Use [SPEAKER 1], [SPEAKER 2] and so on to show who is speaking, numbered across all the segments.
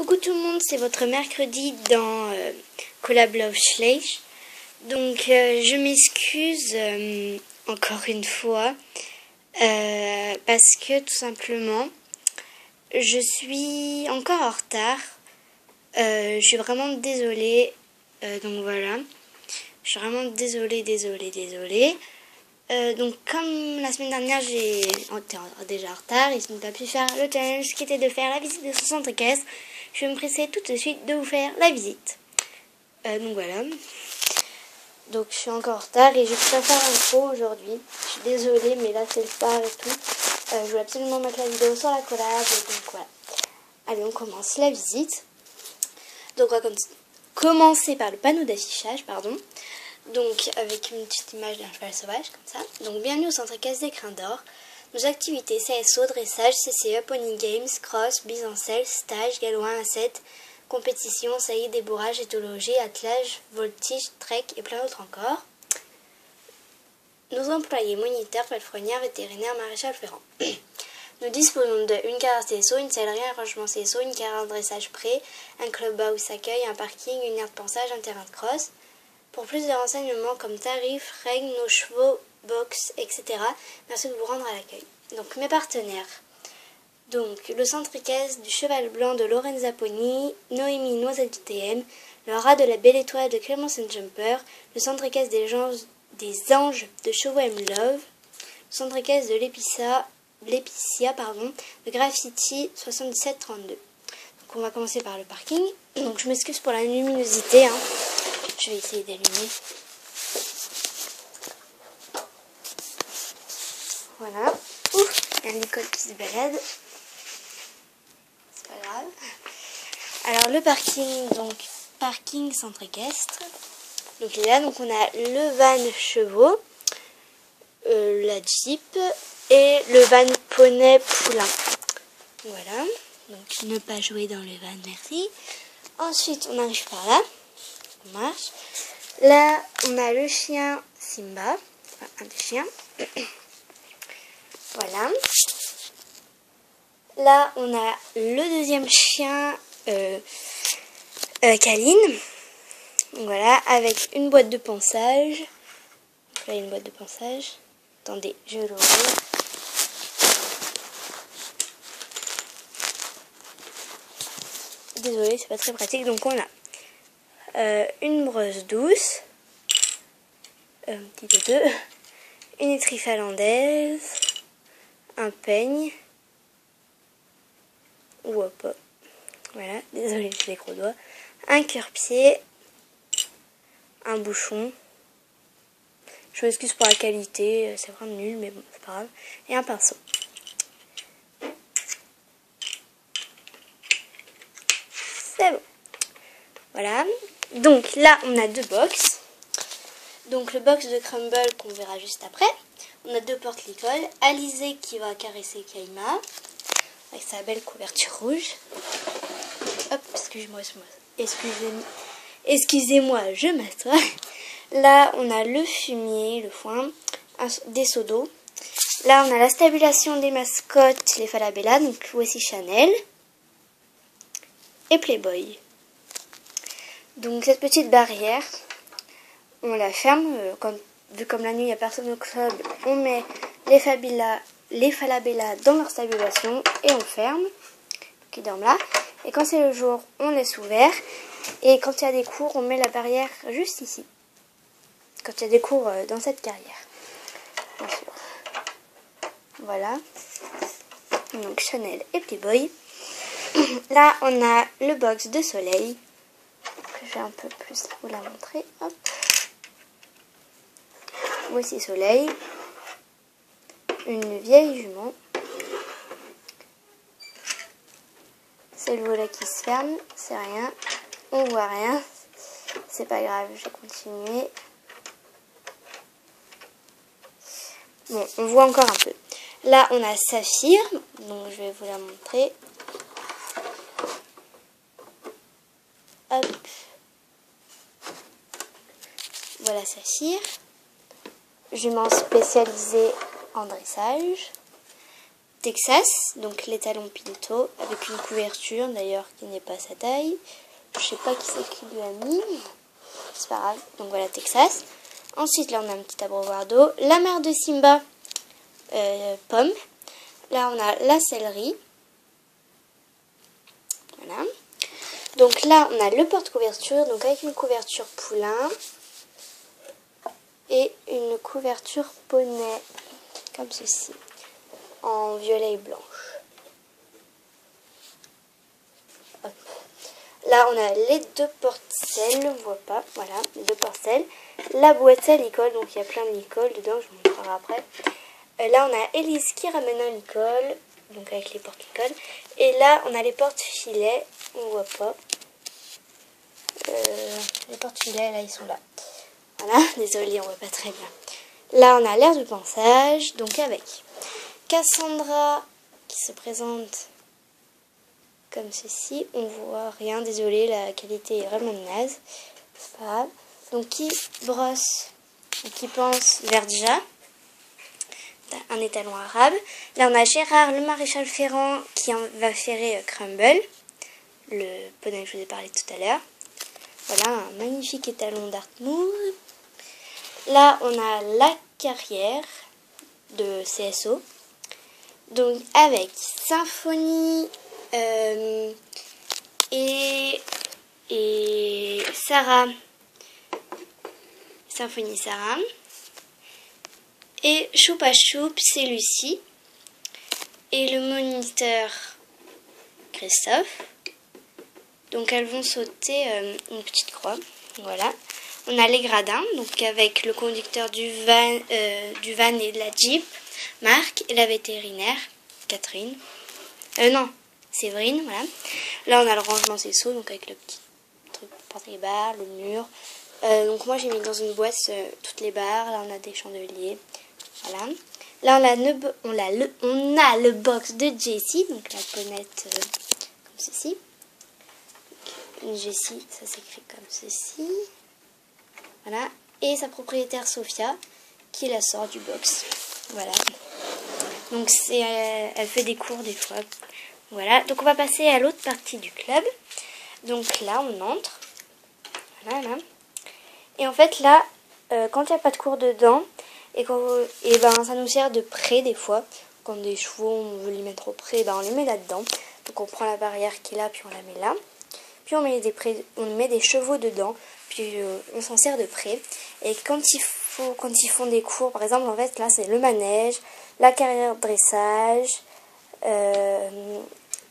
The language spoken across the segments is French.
[SPEAKER 1] Coucou tout le monde, c'est votre mercredi dans Collab Love Schleich. Donc je m'excuse encore une fois parce que tout simplement je suis encore en retard. Je suis vraiment désolée. Donc voilà, je suis vraiment désolée. Donc comme la semaine dernière j'étais déjà en retard et je n'ai pas pu faire le challenge qui était de faire la visite de 60 caisses, je vais me presser tout de suite de vous faire la visite. Donc voilà. Donc je suis encore en retard et je ne peux pas faire un pro aujourd'hui. Je suis désolée mais là c'est le phare et tout. Je voulais absolument mettre la vidéo sur la collab et donc voilà. Allez, on commence la visite. Donc on va commencer par le panneau d'affichage, pardon. Donc avec une petite image d'un cheval sauvage comme ça. Donc bienvenue au centre caisse des Crins d'Or. Nos activités CSO, dressage, CCE, Pony Games, Cross, Bisancelle, stage, galop 1 à 7, compétition, saillie, débourrage, éthologie, attelage, voltige, trek et plein d'autres encore. Nos employés moniteurs, palefrenières, vétérinaires, maréchal ferrant. Nous disposons de une carrière CSO, une sellerie, un rangement CSO, une carrière de dressage pré, un clubhouse accueil, un parking, une aire de pansage, un terrain de cross. Pour plus de renseignements comme tarifs, règles, nos chevaux, box, etc., merci de vous rendre à l'accueil. Donc mes partenaires. Donc le centre caisse du Cheval Blanc de Lorenza Pony, Noémie Noisette du TM, le rat de la Belle Étoile de Clémence Jumper, le centre caisse des Anges de Chevaux M Love, le centre caisse de l'Épicia, de Graffiti 7732. Donc on va commencer par le parking. Donc je m'excuse pour la luminosité, hein. Je vais essayer d'allumer. Voilà. Ouf, il y a Nicole qui se balade. C'est pas grave. Alors le parking, donc parking centre équestre. Donc là, donc on a le van chevaux, la Jeep et le van poney poulain. Voilà. Donc ne pas jouer dans le van, merci. Ensuite, on arrive par là. On marche. Là, on a le chien Simba, enfin, un des chiens. Voilà. Là, on a le deuxième chien, Kaline. Voilà, avec une boîte de pansage. Donc là, il y a une boîte de pansage. Attendez, je vais l'ouvrir. Désolée, c'est pas très pratique. Donc on a une brosse douce, un petit deux, une étrie finlandaise, un peigne, ou hop, voilà, désolée, j'ai des gros doigts, un cœur-pied, un bouchon, je m'excuse pour la qualité, c'est vraiment nul, mais bon, c'est pas grave, et un pinceau. C'est bon. Voilà, donc là on a deux box. Donc le box de Crumble qu'on verra juste après. On a deux porte-licoles. Alizé qui va caresser Kaima avec sa belle couverture rouge. Hop, excusez-moi, je m'assois. Là on a le fumier, le foin, des seaux d'eau. Là on a la stabulation des mascottes, les Falabella, donc voici Chanel et Playboy. Donc cette petite barrière, on la ferme, vu comme la nuit il n'y a personne au club, on met les Falabella dans leur stabulation et on ferme, qui dorment là. Et quand c'est le jour, on laisse ouvert. Et quand il y a des cours, on met la barrière juste ici. Quand il y a des cours dans cette carrière, bien sûr. Voilà. Donc Chanel et Playboy. Là, on a le box de Soleil. Je vais un peu plus vous la montrer. Hop. Voici Soleil. Une vieille jument. C'est le volet qui se ferme. C'est rien. On voit rien. C'est pas grave. Je vais continuer. Bon, on voit encore un peu. Là, on a Saphir. Donc, je vais vous la montrer. Hop. Voilà Saphir. Jument spécialisée en dressage. Texas, donc l'étalon Pinto, avec une couverture d'ailleurs qui n'est pas sa taille. Je sais pas qui c'est qui lui a mis, c'est pas grave. Donc voilà Texas. Ensuite là on a un petit abreuvoir d'eau. La mère de Simba, pomme. Là on a la céleri. Voilà. Donc là on a le porte-couverture, donc avec une couverture poulain et une couverture poney, comme ceci, en violet et blanche. Hop. Là on a les deux porte-sels, on voit pas, voilà, les deux porte-sels. La boîte à licol, donc il y a plein de licol dedans, je vous montrerai après. Là on a Elise qui ramène un licol, donc avec les porte-licol. Et là on a les porte-filets, on voit pas. Les porte-filets là ils sont là. Voilà, désolée on voit pas très bien. Là on a l'air de pensage, donc avec Cassandra qui se présente comme ceci. On voit rien, désolé, la qualité est vraiment naze. C'est pas grave. Donc qui brosse, qui pense Verdja, un étalon arabe. Là on a Gérard le maréchal Ferrand qui va ferrer Crumble, le poney que je vous ai parlé tout à l'heure. Voilà un magnifique étalon d'Artmoor. Là on a la carrière de CSO, donc avec Symphonie et Sarah, Symphonie Sarah, et Choupa Choup c'est Lucie, et le moniteur Christophe. Donc elles vont sauter une petite croix, voilà. On a les gradins, donc avec le conducteur du van et de la Jeep, Marc, et la vétérinaire, Catherine. Non, Séverine, voilà. Là, on a le rangement des seaux, donc avec le petit truc pour porter les barres, le mur. Donc moi, j'ai mis dans une boîte toutes les barres. Là, on a des chandeliers, voilà. Là, on a le box de Jessie, donc la ponette comme ceci. Une Jessie, ça s'écrit comme ceci. Voilà, et sa propriétaire Sophia qui la sort du box. Voilà. Donc elle fait des cours des fois. Voilà, donc on va passer à l'autre partie du club. Donc là on entre. Voilà, là. Et en fait là, quand il n'y a pas de cours dedans, et ben ça nous sert de pré des fois. Quand des chevaux on veut les mettre au pré, ben on les met là-dedans. Donc on prend la barrière qui est là, puis on la met là. Puis on met des chevaux dedans. Puis on s'en sert de pré. Et quand ils font des cours, par exemple, en fait, là, c'est le manège, la carrière de dressage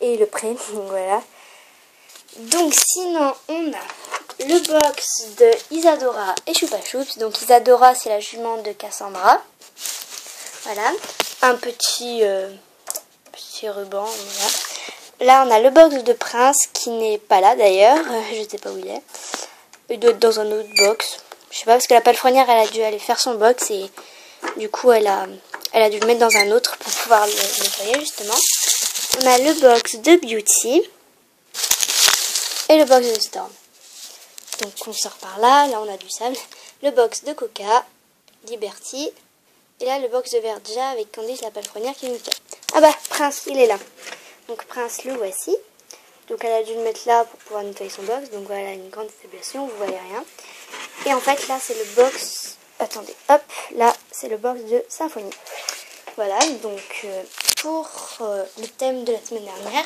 [SPEAKER 1] et le pré. Donc, voilà. Donc, sinon, on a le box de Isadora et Choupa Choups. Donc, Isadora, c'est la jument de Cassandra. Voilà. Un petit ruban. Voilà. Là, on a le box de Prince qui n'est pas là d'ailleurs. Je ne sais pas où il est. Il doit être dans un autre box. Je sais pas, parce que la palefrenière, elle a dû aller faire son box et du coup, elle a dû le mettre dans un autre pour pouvoir le nettoyer justement. On a le box de Beauty et le box de Storm. Donc, on sort par là. Là, on a du sable. Le box de Coca, Liberty. Et là, le box de Verdja avec Candice, la palefrenière qui nous fait. Ah bah, Prince, il est là. Donc, Prince, le voici. Donc elle a dû le mettre là pour pouvoir nettoyer son box. Donc voilà, une grande établissement, vous voyez rien. Et en fait là c'est le box, attendez, hop, là c'est le box de Symphonie. Voilà, donc pour le thème de la semaine dernière.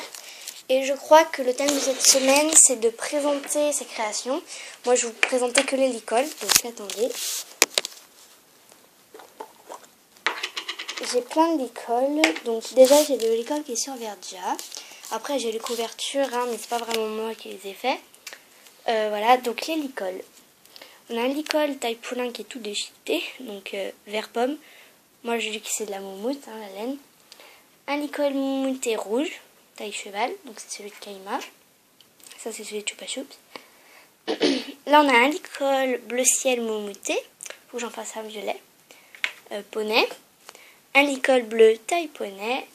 [SPEAKER 1] Et je crois que le thème de cette semaine c'est de présenter ses créations. Moi je vous présentais que les licoles, donc attendez. J'ai plein de licoles. Donc déjà j'ai le licol qui est sur Verdja. Après, j'ai les couvertures, hein, mais c'est pas vraiment moi qui les ai fait. Voilà, donc les licoles. On a un licol taille poulain qui est tout déchiqueté, donc vert pomme. Moi, je dis que c'est de la moumoute, hein, la laine. Un licol moumoute rouge, taille cheval, donc c'est celui de Kaima. Ça, c'est celui de Choupa Choups. Là, on a un licol bleu ciel moumouté. Faut que j'en fasse un violet. Poney. Un licol bleu taille poney.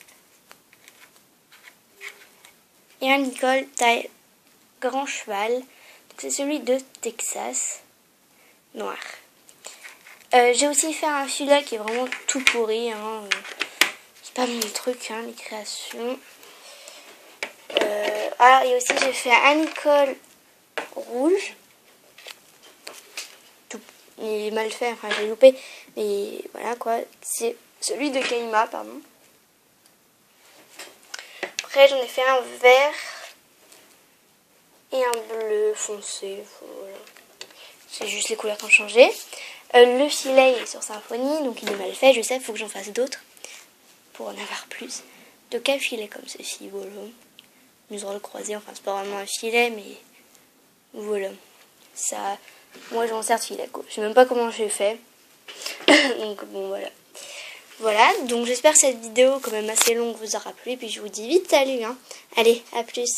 [SPEAKER 1] Et un licol taille grand cheval. C'est celui de Texas, noir. J'ai aussi fait un filet qui est vraiment tout pourri. Hein. C'est pas mon truc, hein, les créations. Ah, et aussi j'ai fait un Nicole rouge. Tout, il est mal fait, enfin j'ai loupé. Mais voilà quoi, c'est celui de Kaima, pardon. Après j'en ai fait un vert et un bleu foncé. Voilà. C'est juste les couleurs qui ont changé. Le filet est sur Symfony, donc il est mal fait, je sais, il faut que j'en fasse d'autres pour en avoir plus. Donc un filet comme ceci, voilà. Muserolle croisée, enfin c'est pas vraiment un filet, mais voilà. Ça, moi j'en sers de filet, quoi. Je sais même pas comment j'ai fait. Donc bon, voilà. Voilà, donc j'espère que cette vidéo quand même assez longue vous aura plu, et puis je vous dis vite salut, hein. Allez, à plus.